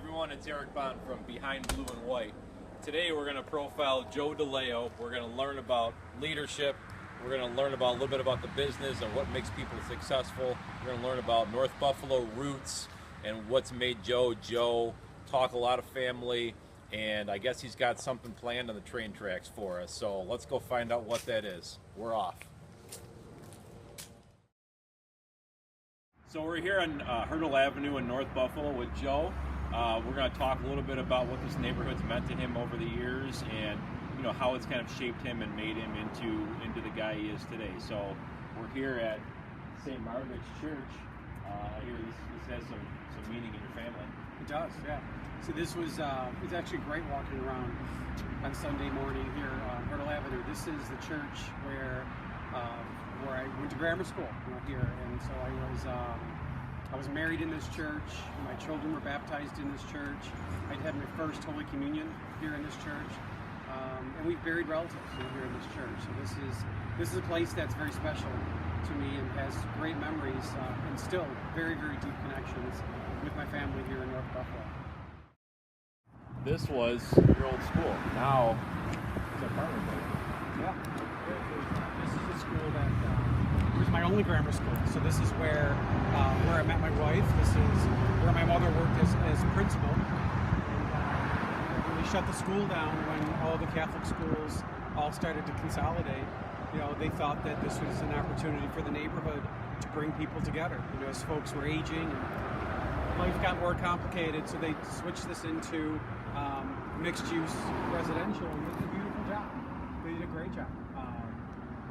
everyone, it's Eric Bond from Behind Blue and White. Today we're going to profile Joe DiLeo. We're going to learn about leadership. We're going to learn about a little bit about the business and what makes people successful. We're going to learn about North Buffalo roots and what's made Joe Joe. Talk a lot of family, and I guess he's got something planned on the train tracks for us. So let's go find out what that is. We're off. So we're here on Hurdle Avenue in North Buffalo with Joe. We're going to talk a little bit about what this neighborhood's meant to him over the years, and how it's kind of shaped him and made him into the guy he is today. So we're here at St. Margaret's Church. I hear this has some meaning in your family. It does, yeah. So this was it's actually great walking around on Sunday morning here on Hurdle Avenue. This is the church where I went to grammar school here, and so I was married in this church. My children were baptized in this church. I had my first Holy Communion here in this church, and we've buried relatives here in this church. So this is a place that's very special to me and has great memories and still very, very deep connections with my family here in North Buffalo. This was your old school. Now it's an apartment building. Yeah. This is a school that was my only grammar school. So this is where I met my wife. This is where my mother worked as principal. And when we shut the school down, when all the Catholic schools all started to consolidate, they thought that this was an opportunity for the neighborhood to bring people together. As folks were aging and life got more complicated, so they switched this into mixed-use residential, and they did a beautiful job. They did a great job.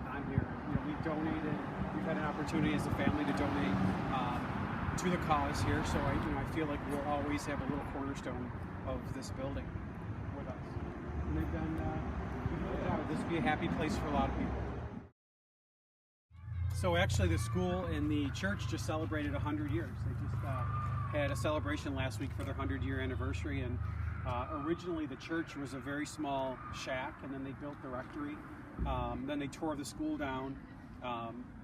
I'm here. We've had an opportunity as a family to donate to the cause here, so I feel like we'll always have a little cornerstone of this building with us. And they've done a good job. This would be a happy place for a lot of people. So actually the school and the church just celebrated 100 years. They just had a celebration last week for their 100-year anniversary, and originally the church was a very small shack, and then they built the rectory. Then they tore the school down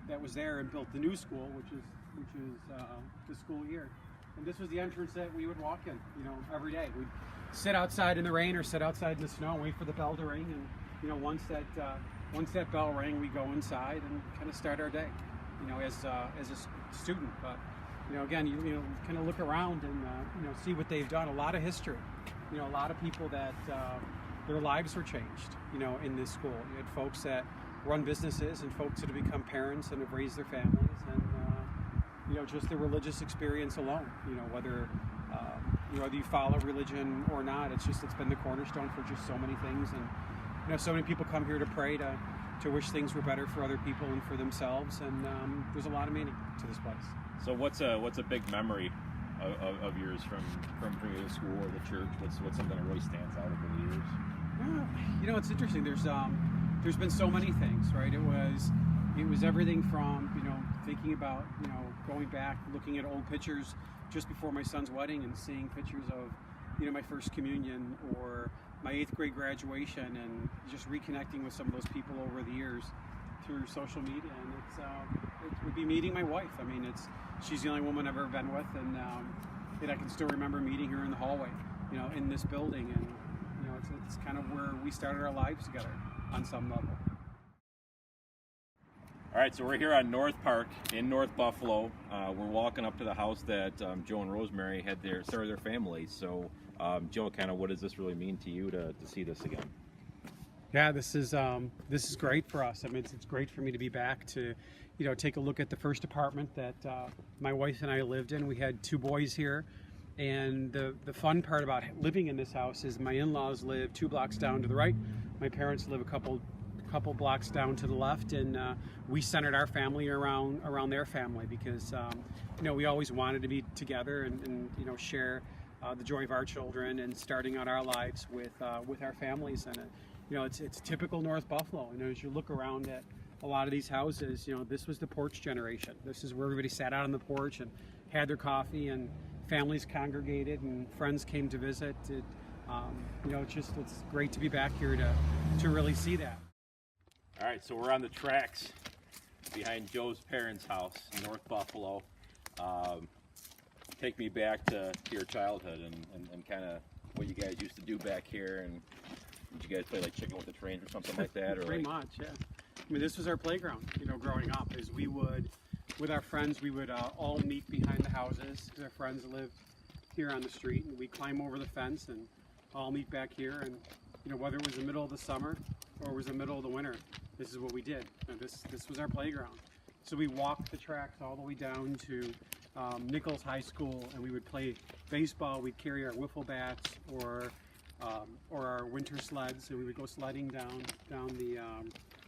that was there and built the new school, which is the school here. And this was the entrance that we would walk in, every day. We'd sit outside in the rain or sit outside in the snow and wait for the bell to ring. And once that bell rang, we go inside and kind of start our day, as a student. But again, you kind of look around and see what they've done. A lot of history. A lot of people that their lives were changed, in this school. You had folks that run businesses and folks that have become parents and have raised their families, and just the religious experience alone. Whether you follow religion or not, it's been the cornerstone for just so many things. And so many people come here to pray, to wish things were better for other people and for themselves. And there's a lot of meaning to this place. So what's a big memory of yours from the school or the church? What's something that really stands out over the years? It's interesting. There's been so many things, right? It was everything from thinking about going back, looking at old pictures just before my son's wedding and seeing pictures of my first communion or my 8th grade graduation, and just reconnecting with some of those people over the years through social media. And it would be meeting my wife. I mean, she's the only woman I've ever been with, and I can still remember meeting her in the hallway, in this building, and it's kind of where we started our lives together on some level. All right, so we're here on North Park in North Buffalo. We're walking up to the house that Joe and Rosemary had started their family. So, Joe, kind of what does this really mean to you to see this again? Yeah, this is great for us. I mean, it's great for me to be back to, take a look at the first apartment that my wife and I lived in. We had 2 boys here, and the fun part about living in this house is my in-laws live 2 blocks down to the right. My parents live a couple blocks down to the left, and we centered our family around their family because we always wanted to be together and share the joy of our children and starting out our lives with our families. And it's typical North Buffalo. As you look around at a lot of these houses, this was the porch generation. This is where everybody sat out on the porch and had their coffee, and families congregated and friends came to visit. It's great to be back here to really see that. All right, so we're on the tracks behind Joe's parents' house in North Buffalo. take me back to your childhood and kind of what you guys used to do back here, and did you guys play like chicken with the trains or something like that? Or Pretty like... much, yeah. I mean, this was our playground, growing up, is we would, with our friends, we would all meet behind the houses, because our friends lived here on the street, and we'd climb over the fence and all meet back here, and whether it was the middle of the summer or it was the middle of the winter, this is what we did. This was our playground. So we walked the tracks all the way down to Nichols High School, and we would play baseball. We'd carry our wiffle bats or our winter sleds, and we would go sledding down the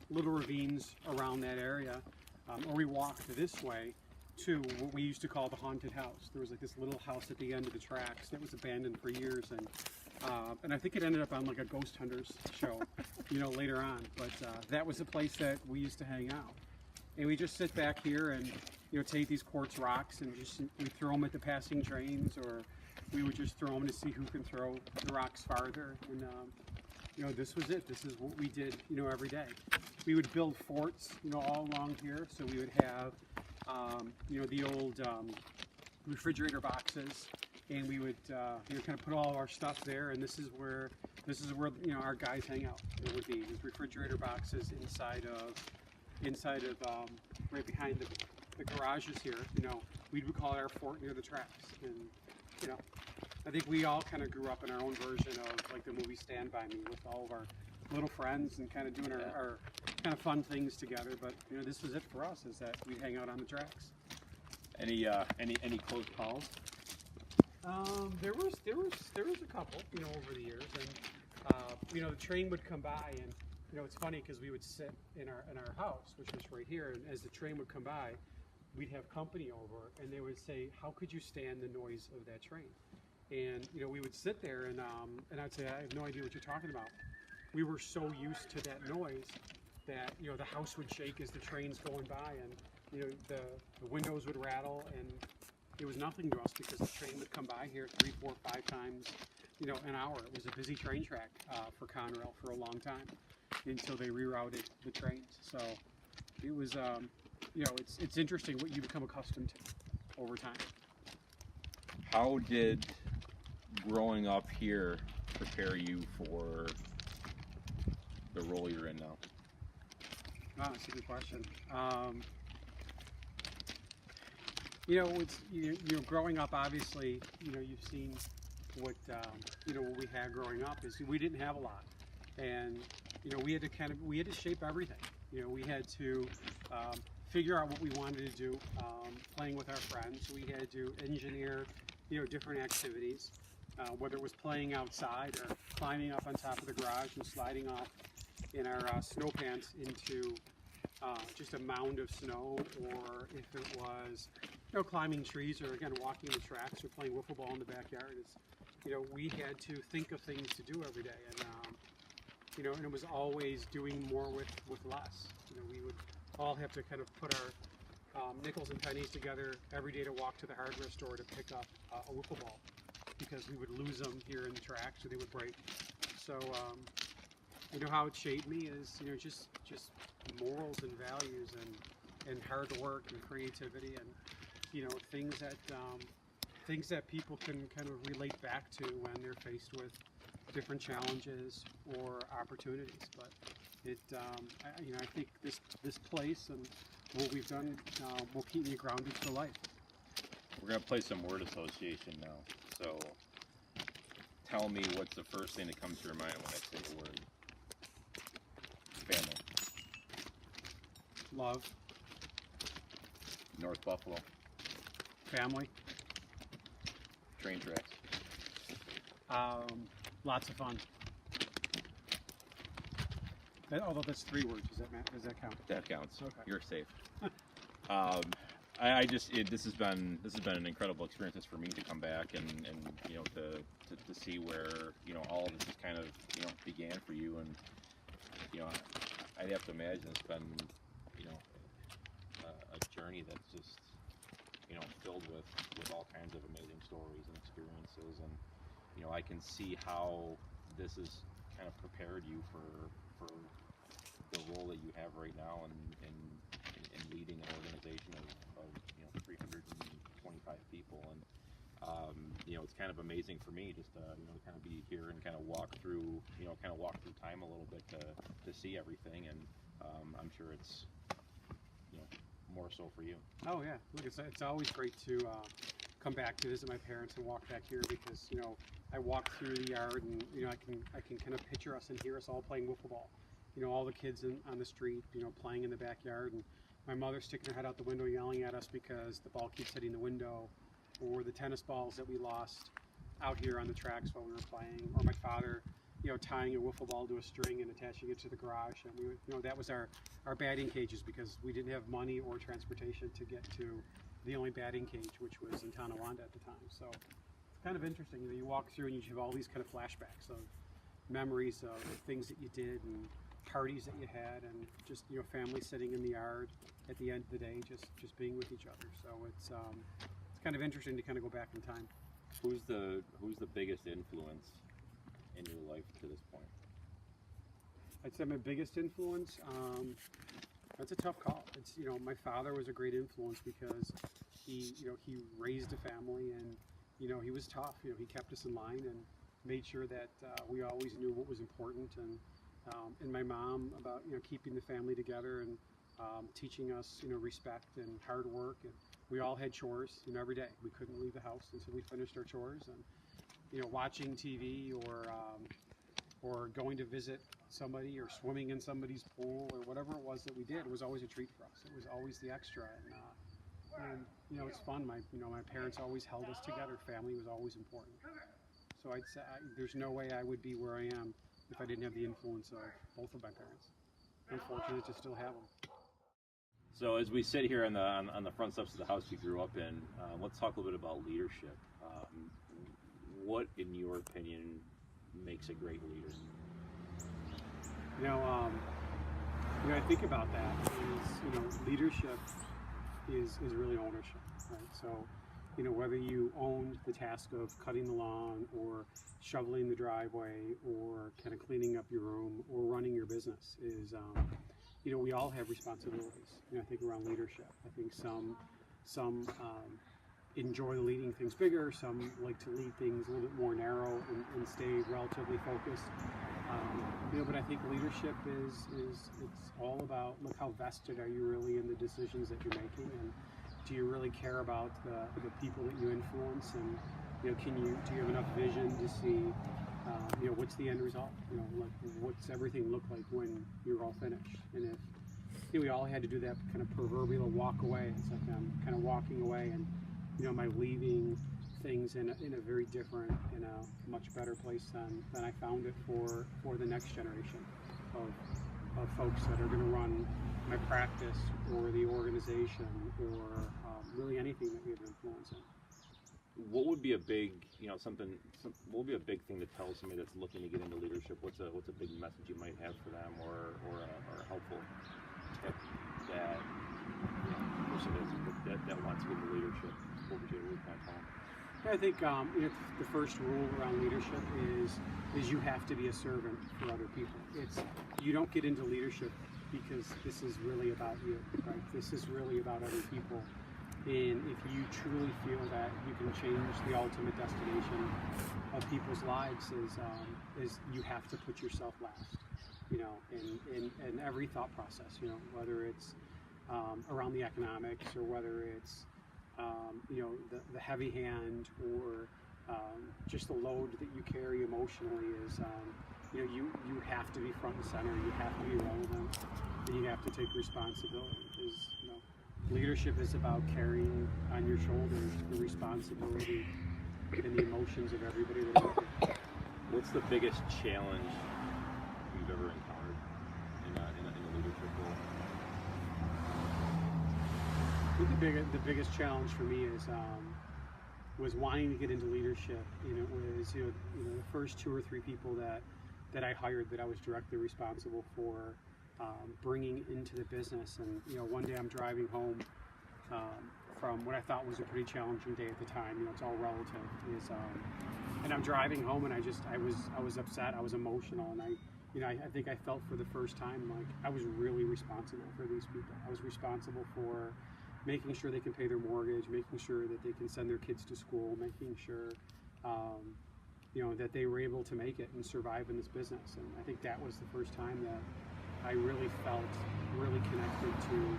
little ravines around that area, or we walked this way to what we used to call the haunted house. There was like this little house at the end of the tracks that was abandoned for years, and I think it ended up on like a Ghost Hunters show, later on. But that was a place that we used to hang out, and we just sit back here and take these quartz rocks and just we throw them at the passing trains, or we would just throw them to see who can throw the rocks farther. And this was it. This is what we did, every day. We would build forts, all along here. So we would have, the old refrigerator boxes, and we would, kind of put all of our stuff there. And this is where our guys hang out. It would be these refrigerator boxes inside of right behind the garages here. We would call it our fort near the tracks. And I think we all kind of grew up in our own version of like the movie Stand By Me, with all of our little friends and kind of doing our kind of fun things together. But this was it for us, is that we'd hang out on the tracks. Any close calls? There was a couple, over the years, and the train would come by, and it's funny because we would sit in our house, which was right here, and as the train would come by, we'd have company over, and they would say, "How could you stand the noise of that train?" And we would sit there, and I'd say, "I have no idea what you're talking about." We were so used to that noise that the house would shake as the train's going by, and the windows would rattle, and it was nothing to us because the train would come by here 3, 4, 5 times an hour. It was a busy train track for Conrail for a long time, until they rerouted the trains. So it was it's interesting what you become accustomed to over time. How did growing up here prepare you for the role you're in now? Oh, that's a good question. It's growing up, obviously, you've seen what what we had growing up is we didn't have a lot, and we had to shape everything. We had to figure out what we wanted to do, playing with our friends. We had to engineer different activities, whether it was playing outside or climbing up on top of the garage and sliding off in our snow pants into just a mound of snow, or if it was climbing trees, or again walking the tracks, or playing wiffle ball in the backyard. We had to think of things to do every day, and and it was always doing more with less. We would all have to kind of put our nickels and pennies together every day to walk to the hardware store to pick up a wiffle ball, because we would lose them here in the tracks, or they would break. So how it shaped me is just morals and values and hard work and creativity, and things that people can kind of relate back to when they're faced with different challenges or opportunities. But I think this place and what we've done will keep me grounded for life. We're gonna play some word association now. So tell me, what's the first thing that comes to your mind when I say the word? Family. Love. North Buffalo. Family. Train tracks. Lots of fun. Although that's 3 words, does that count? That counts. Okay. You're safe. This has been an incredible experience for me to come back and to see where all of this is kind of began for you, and I'd have to imagine it's been a journey that's just filled with all kinds of amazing stories and experiences, and I can see how this has kind of prepared you for the role that you have right now in leading an organization of 325 people. And it's kind of amazing for me just to kind of be here and kind of walk through time a little bit to see everything, and I'm sure it's more so for you. Oh yeah, look, it's always great to come back to visit my parents and walk back here, because I walk through the yard and I can kind of picture us and hear us all playing wiffle ball. All the kids on the street, playing in the backyard, and my mother sticking her head out the window yelling at us because the ball keeps hitting the window, or the tennis balls that we lost out here on the tracks while we were playing, or my father tying a wiffle ball to a string and attaching it to the garage. And we that was our batting cages, because we didn't have money or transportation to get to the only batting cage, which was in Tonawanda at the time. So it's kind of interesting. You walk through and you have all these kind of flashbacks of memories of things that you did and parties that you had, and just family sitting in the yard at the end of the day, just being with each other. So it's kind of interesting to kind of go back in time. Who's the biggest influence in your life to this point? I'd say my biggest influence, that's a tough call. It's my father was a great influence, because he raised a family, and he was tough. He kept us in line and made sure that we always knew what was important, and my mom about keeping the family together, and teaching us respect and hard work. And we all had chores every day. We couldn't leave the house until we finished our chores, and watching TV or going to visit somebody or swimming in somebody's pool or whatever it was that we did, it was always a treat for us. It was always the extra, and it's fun. My parents always held us together. Family was always important. So I'd say there's no way I would be where I am if I didn't have the influence of both of my parents. I'm fortunate to still have them. So as we sit here on the front steps of the house you grew up in, let's talk a little bit about leadership. What, in your opinion, makes a great leader? I think about that is, leadership is really ownership, right? So, whether you own the task of cutting the lawn or shoveling the driveway or kind of cleaning up your room or running your business is, we all have responsibilities. I think around leadership. I think some enjoy leading things bigger. Some like to lead things a little bit more narrow and stay relatively focused. But I think leadership is it's all about, look, how vested are you really in the decisions that you're making, and do you really care about the people that you influence, and do you have enough vision to see what's the end result? Like, what's everything look like when you're all finished? And if we all had to do that kind of proverbial walk away, it's like I'm kind of walking away, and am I leaving things in a very different, in a much better place than I found it for the next generation of folks that are going to run my practice or the organization or really anything that we have influence in. What would be a big, what would be a big thing to tell somebody that's looking to get into leadership? What's a big message you might have for them, or a helpful tip that person that wants to get into leadership? What would you kind of tell them? I think the first rule around leadership is you have to be a servant for other people. You don't get into leadership because this is really about you, right? This is really about other people. And if you truly feel that you can change the ultimate destination of people's lives, is you have to put yourself last, in every thought process, whether it's around the economics, or whether it's the heavy hand, or just the load that you carry emotionally is, you have to be front and center, you have to be relevant, and you have to take responsibility. Because, leadership is about carrying on your shoulders the responsibility and the emotions of everybody that's with you. What's the biggest challenge you've ever encountered in a leadership role? I think the biggest challenge for me was wanting to get into leadership, and it was the first 2 or 3 people that I hired, that I was directly responsible for bringing into the business. And one day I'm driving home from what I thought was a pretty challenging day at the time. It's all relative. And I'm driving home, and I was upset. I was emotional, and I think I felt for the first time like I was really responsible for these people. I was responsible for making sure they can pay their mortgage, making sure that they can send their kids to school, making sure that they were able to make it and survive in this business. And I think that was the first time that I really felt really connected to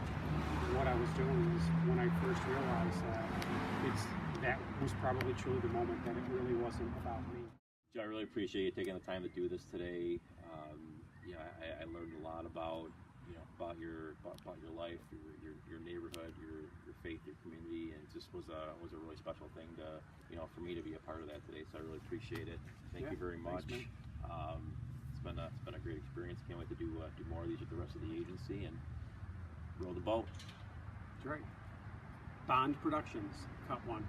what I was doing, was when I first realized that was probably truly the moment that it really wasn't about me. Joe, I really appreciate you taking the time to do this today. I learned a lot about about your life, your neighborhood, your faith, your community, and it just was a really special thing to for me to be a part of that today. So I really appreciate it. Thank you very much. Thanks, It's been a great experience. Can't wait to do more of these with the rest of the agency and row the boat. That's right. Bond Productions, Cut 1.